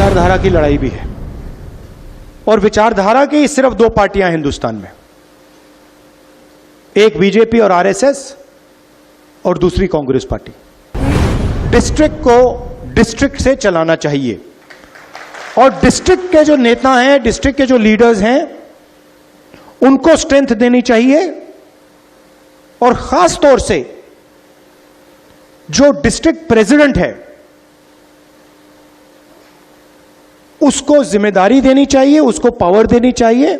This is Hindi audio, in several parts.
विचारधारा की लड़ाई भी है, और विचारधारा की सिर्फ दो पार्टियां हैं हिंदुस्तान में, एक बीजेपी और आरएसएस और दूसरी कांग्रेस पार्टी। डिस्ट्रिक्ट को डिस्ट्रिक्ट से चलाना चाहिए, और डिस्ट्रिक्ट के जो नेता हैं, डिस्ट्रिक्ट के जो लीडर्स हैं, उनको स्ट्रेंथ देनी चाहिए, और खास तौर से जो डिस्ट्रिक्ट प्रेसिडेंट है उसको जिम्मेदारी देनी चाहिए, उसको पावर देनी चाहिए।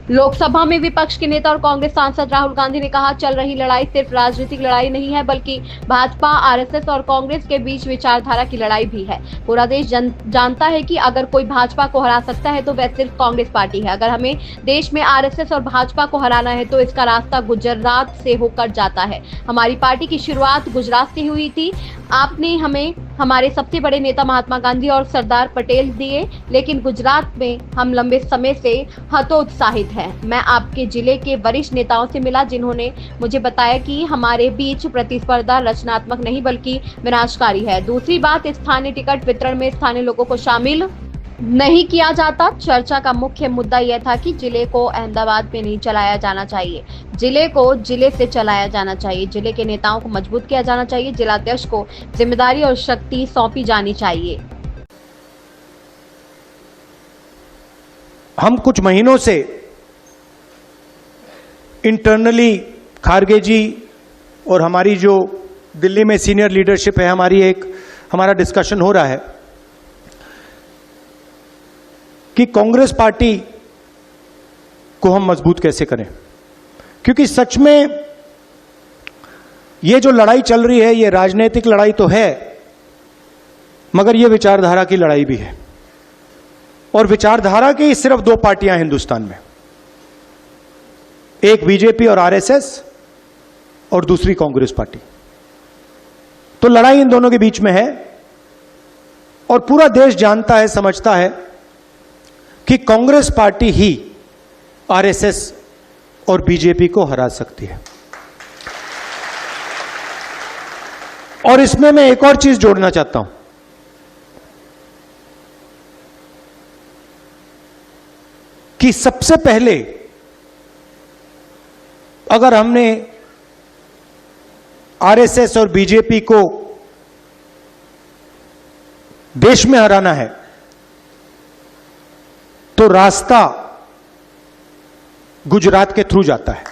लोकसभा में विपक्ष के नेता और कांग्रेस सांसद राहुल गांधी ने कहा, चल रही लड़ाई सिर्फ राजनीतिक लड़ाई नहीं है, बल्कि भाजपा, आरएसएस और कांग्रेस के बीच विचारधारा की लड़ाई भी है। पूरा देश जानता है कि अगर कोई भाजपा को हरा सकता है तो वह सिर्फ कांग्रेस पार्टी है। अगर हमें देश में आरएसएस और भाजपा को हराना है तो इसका रास्ता गुजरात से होकर जाता है। हमारी पार्टी की शुरुआत गुजरात से हुई थी। आपने हमें हमारे सबसे बड़े नेता महात्मा गांधी और सरदार पटेल दिए, लेकिन गुजरात में हम लंबे समय से हतोत्साहित हैं। मैं आपके जिले के वरिष्ठ नेताओं से मिला, जिन्होंने मुझे बताया कि हमारे बीच प्रतिस्पर्धा रचनात्मक नहीं बल्कि विनाशकारी है। दूसरी बात, स्थानीय टिकट वितरण में स्थानीय लोगों को शामिल नहीं किया जाता। चर्चा का मुख्य मुद्दा यह था कि जिले को अहमदाबाद में नहीं चलाया जाना चाहिए, जिले को जिले से चलाया जाना चाहिए। जिले के नेताओं को मजबूत किया जाना चाहिए, जिलाध्यक्ष को जिम्मेदारी और शक्ति सौंपी जानी चाहिए। हम कुछ महीनों से इंटरनली खारगे जी और हमारी जो दिल्ली में सीनियर लीडरशिप है, हमारा डिस्कशन हो रहा है कि कांग्रेस पार्टी को हम मजबूत कैसे करें, क्योंकि सच में ये जो लड़ाई चल रही है ये राजनीतिक लड़ाई तो है, मगर ये विचारधारा की लड़ाई भी है, और विचारधारा की सिर्फ दो पार्टियां हैं हिंदुस्तान में, एक बीजेपी और आरएसएस और दूसरी कांग्रेस पार्टी। तो लड़ाई इन दोनों के बीच में है, और पूरा देश जानता है, समझता है कि कांग्रेस पार्टी ही आरएसएस और बीजेपी को हरा सकती है। और इसमें मैं एक और चीज जोड़ना चाहता हूं कि सबसे पहले अगर हमने आरएसएस और बीजेपी को देश में हराना है तो रास्ता गुजरात के थ्रू जाता है।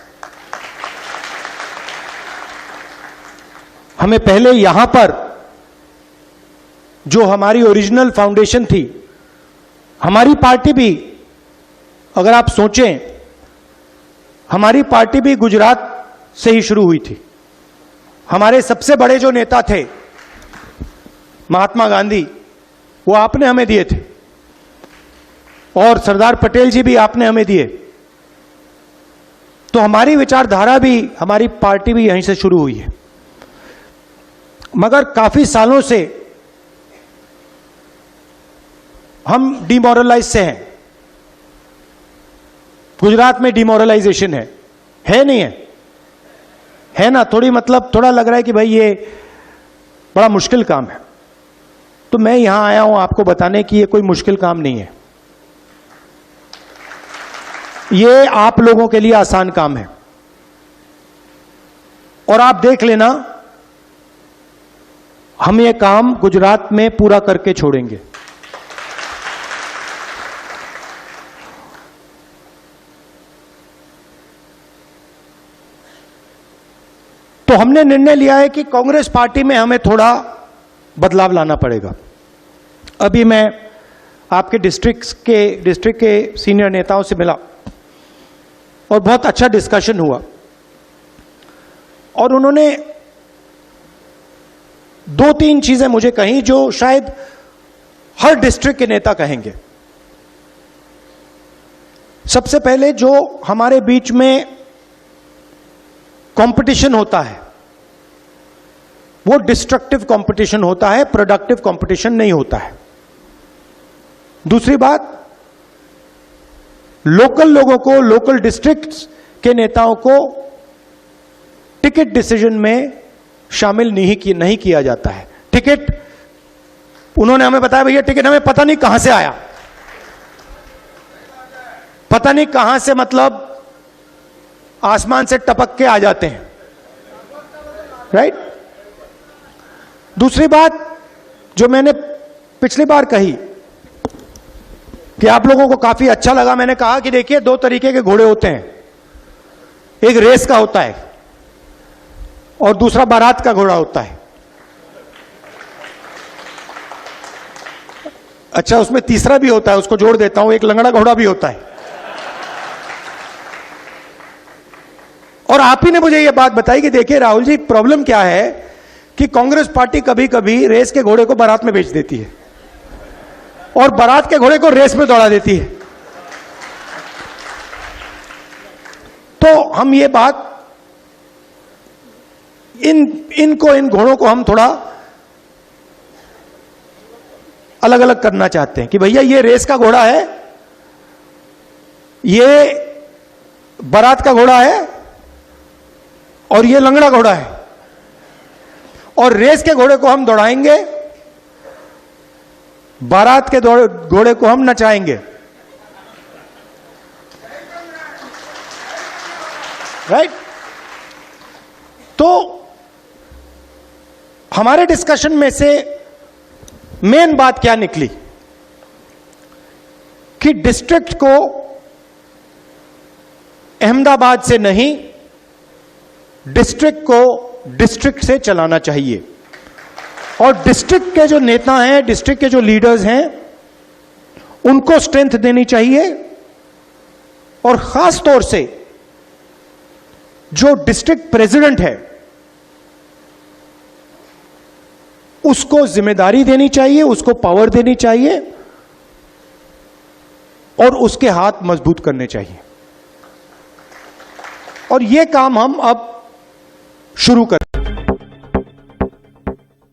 हमें पहले यहां पर जो हमारी ओरिजिनल फाउंडेशन थी, हमारी पार्टी भी, अगर आप सोचें, हमारी पार्टी भी गुजरात से ही शुरू हुई थी। हमारे सबसे बड़े जो नेता थे महात्मा गांधी, वो आपने हमें दिए थे, और सरदार पटेल जी भी आपने हमें दिए। तो हमारी विचारधारा भी, हमारी पार्टी भी यहीं से शुरू हुई है। मगर काफी सालों से हम डिमोरलाइज से हैं। गुजरात में डिमोरलाइजेशन है नहीं है ना? थोड़ा लग रहा है कि भाई ये बड़ा मुश्किल काम है। तो मैं यहां आया हूं आपको बताने कि ये कोई मुश्किल काम नहीं है, ये आप लोगों के लिए आसान काम है। और आप देख लेना, हम ये काम गुजरात में पूरा करके छोड़ेंगे। तो हमने निर्णय लिया है कि कांग्रेस पार्टी में हमें थोड़ा बदलाव लाना पड़ेगा। अभी मैं आपके डिस्ट्रिक्ट के सीनियर नेताओं से मिला और बहुत अच्छा डिस्कशन हुआ, और उन्होंने दो तीन चीजें मुझे कही जो शायद हर डिस्ट्रिक्ट के नेता कहेंगे। सबसे पहले, जो हमारे बीच में कंपटीशन होता है वो डिस्ट्रक्टिव कंपटीशन होता है, प्रोडक्टिव कंपटीशन नहीं होता है। दूसरी बात, लोकल लोगों को, लोकल डिस्ट्रिक्ट्स के नेताओं को टिकट डिसीजन में शामिल नहीं किया जाता है। टिकट उन्होंने हमें बताया भैया टिकट हमें पता नहीं कहां से आया, पता नहीं कहां से, मतलब आसमान से टपक के आ जाते हैं, राइट। दूसरी बात जो मैंने पिछली बार कही कि आप लोगों को काफी अच्छा लगा, मैंने कहा कि देखिए दो तरीके के घोड़े होते हैं, एक रेस का होता है और दूसरा बारात का घोड़ा होता है। अच्छा, उसमें तीसरा भी होता है, उसको जोड़ देता हूं, एक लंगड़ा घोड़ा भी होता है। और आप ही ने मुझे यह बात बताई कि देखिए राहुल जी, प्रॉब्लम क्या है कि कांग्रेस पार्टी कभी कभी रेस के घोड़े को बारात में बेच देती है और बारात के घोड़े को रेस में दौड़ा देती है। तो हम ये बात इन घोड़ों को हम थोड़ा अलग अलग करना चाहते हैं कि भैया ये रेस का घोड़ा है, ये बारात का घोड़ा है और ये लंगड़ा घोड़ा है, और रेस के घोड़े को हम दौड़ाएंगे, बारात के घोड़े को हम नचाएंगे, राइट। तो हमारे डिस्कशन में से मेन बात क्या निकली कि डिस्ट्रिक्ट को अहमदाबाद से नहीं, डिस्ट्रिक्ट को डिस्ट्रिक्ट से चलाना चाहिए, और डिस्ट्रिक्ट के जो नेता हैं, डिस्ट्रिक्ट के जो लीडर्स हैं, उनको स्ट्रेंथ देनी चाहिए, और खास तौर से जो डिस्ट्रिक्ट प्रेसिडेंट है उसको जिम्मेदारी देनी चाहिए, उसको पावर देनी चाहिए और उसके हाथ मजबूत करने चाहिए। और यह काम हम अब शुरू कर